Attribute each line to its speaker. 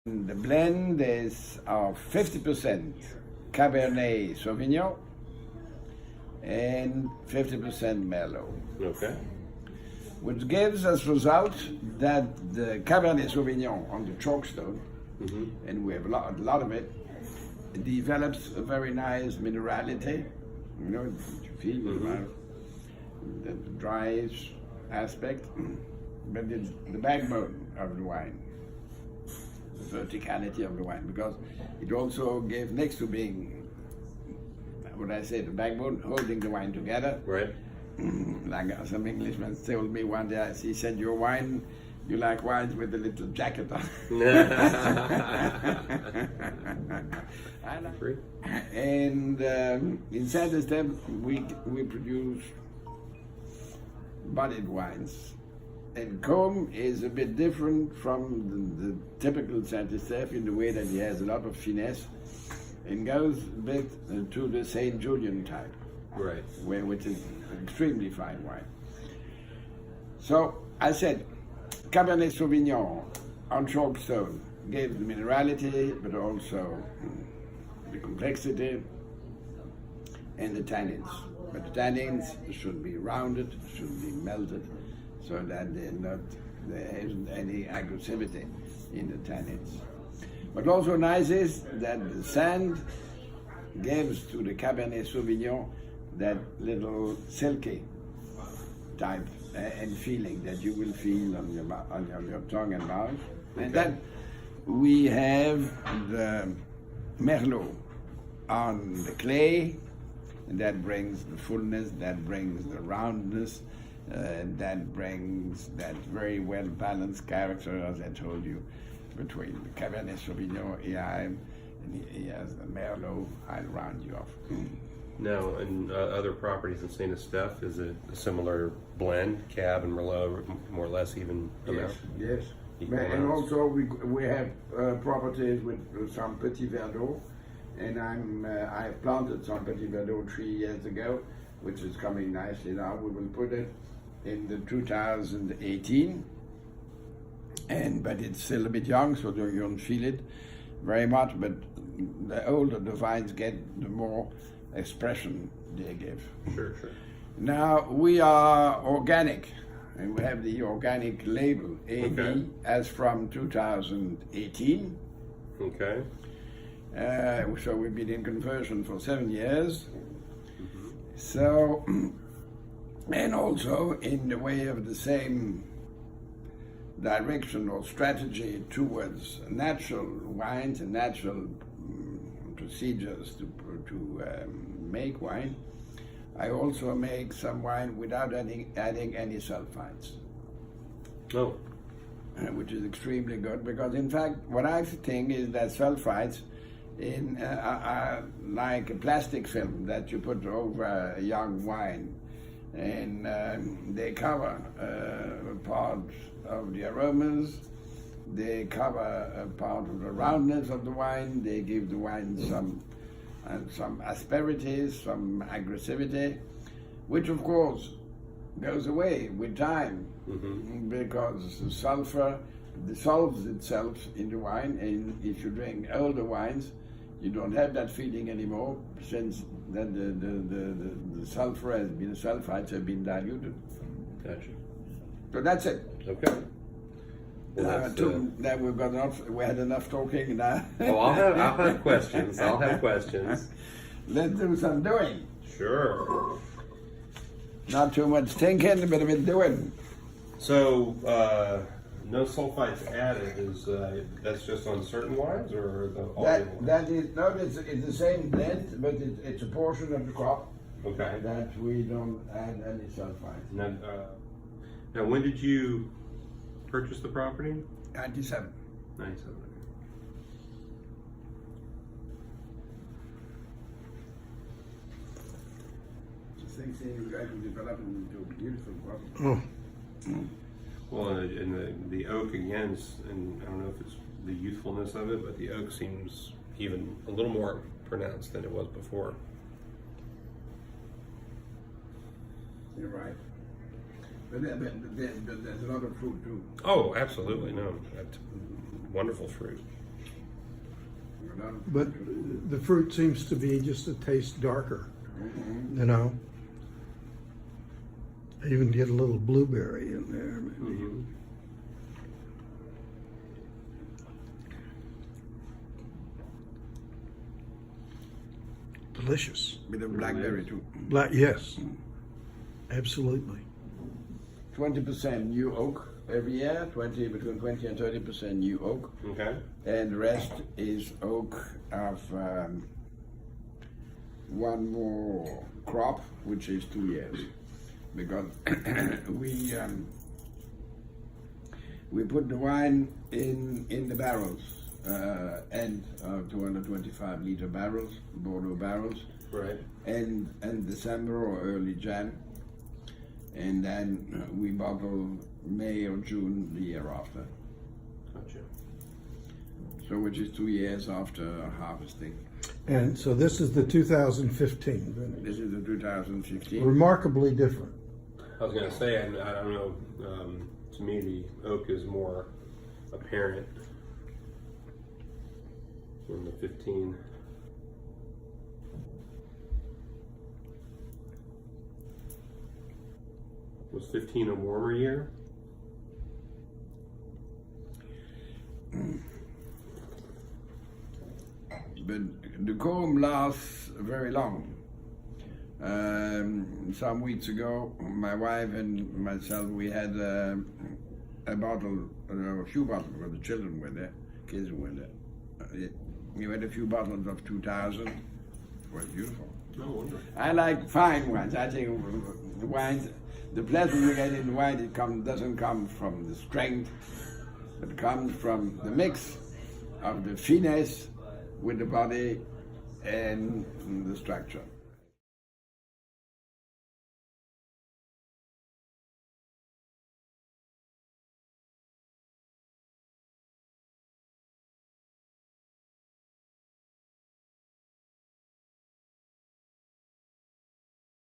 Speaker 1: The blend is of 50% Cabernet Sauvignon and 50% Merlot.
Speaker 2: Okay.
Speaker 1: Which gives us result that the Cabernet Sauvignon on the chalkstone, and we have a lot of it, develops a very nice minerality. You know, you feel the dry aspect, but it's the backbone of the wine, the verticality of the wine, because it also gave, next to being, what I say, the backbone, holding the wine together.
Speaker 2: Right.
Speaker 1: Like some Englishman told me one day, he said, "Your wine, you like wines with a little jacket on." And in Saint-Estèphe, we produce bodied wines. And Combe is a bit different from the typical Saint-Estèphe in the way that he has a lot of finesse and goes a bit to the Saint Julian type.
Speaker 2: Right.
Speaker 1: Which is extremely fine wine. So I said, Cabernet Sauvignon on chalkstone gave the minerality, but also the complexity and the tannins. But the tannins should be rounded, should be melted, so that there isn't any aggressivity in the tannins. What also nice is that the sand gives to the Cabernet Sauvignon that little silky type and feeling that you will feel on your tongue and mouth. Okay. And then we have the Merlot on the clay, and that brings the fullness, that brings the roundness, that brings that very well balanced character, as I told you, between the Cabernet Sauvignon and he has the Merlot. I'll round you off.
Speaker 2: Now, in other properties in Saint-Estèphe, is it a similar blend, Cab and Merlot, more or less even amount?
Speaker 1: Yes. And also we have properties with some Petit Verdot, and I planted some Petit Verdot 3 years ago, which is coming nicely now. We will put it in the 2018, but it's still a bit young, so you don't feel it very much. But the older the vines get, the more expression they give.
Speaker 2: Sure.
Speaker 1: Now we are organic, and we have the organic label AB as from 2018.
Speaker 2: Okay.
Speaker 1: So we've been in conversion for 7 years. So, and also in the way of the same direction or strategy towards natural wines and natural procedures to make wine, I also make some wine without adding any sulfites.
Speaker 2: Oh.
Speaker 1: Which is extremely good, because in fact what I think is that sulfites are like a plastic film that you put over a young wine, and they cover part of the aromas, they cover a part of the roundness of the wine, they give the wine some asperities, some aggressivity, which of course goes away with time, because the sulfur dissolves itself in the wine, and if you drink older wines, you don't have that feeling anymore, since that the sulfites have been diluted.
Speaker 2: Gotcha.
Speaker 1: So that's it.
Speaker 2: Okay. Well,
Speaker 1: that we've got enough. We had enough talking now.
Speaker 2: Oh, I'll have questions. I'll have questions.
Speaker 1: Let's do some doing.
Speaker 2: Sure.
Speaker 1: Not too much thinking, but a bit doing.
Speaker 2: So, no sulfites added. Is that's just on certain wines, or
Speaker 1: it's the same blend, but it's a portion of the crop.
Speaker 2: Okay.
Speaker 1: That we don't add any sulfites.
Speaker 2: Now, when did you purchase the property?
Speaker 1: 97.
Speaker 2: 97.
Speaker 1: Things you guys will develop into a beautiful property.
Speaker 2: Well, and the oak again, and I don't know if it's the youthfulness of it, but the oak seems even a little more pronounced than it was before.
Speaker 1: You're right. But there's a lot of fruit too.
Speaker 2: Oh, absolutely, no. That's wonderful fruit.
Speaker 3: but the fruit seems to be just a taste darker. You know, I even get a little blueberry in there. Maybe.
Speaker 2: Mm-hmm.
Speaker 3: Delicious.
Speaker 1: Bit of blackberry too.
Speaker 3: Black, yes, absolutely.
Speaker 1: 20% new oak every year, between 20 and 30% new oak,
Speaker 2: Okay.
Speaker 1: and the rest is oak of one more crop, which is 2 years, because we put the wine in the barrels, and 225-liter barrels, Bordeaux barrels,
Speaker 2: Right.
Speaker 1: and December or early Jan, and then we bottle May or June the year after.
Speaker 2: Gotcha.
Speaker 1: So which is 2 years after harvesting.
Speaker 3: And so this is the 2015 vintage.
Speaker 1: This is the 2015.
Speaker 3: Remarkably different.
Speaker 2: I was gonna say, I don't know. To me, the oak is more apparent in the 15. Was 15 a warmer year?
Speaker 1: But the comb lasts very long. Some weeks ago, my wife and myself, we had a bottle, a few bottles, where the children were there, kids were there. We had a few bottles of 2000. It was beautiful.
Speaker 2: No wonder.
Speaker 1: I like fine wines. I think the wines, the pleasure you get in wine, doesn't come from the strength, but comes from the mix of the finesse with the body and the structure.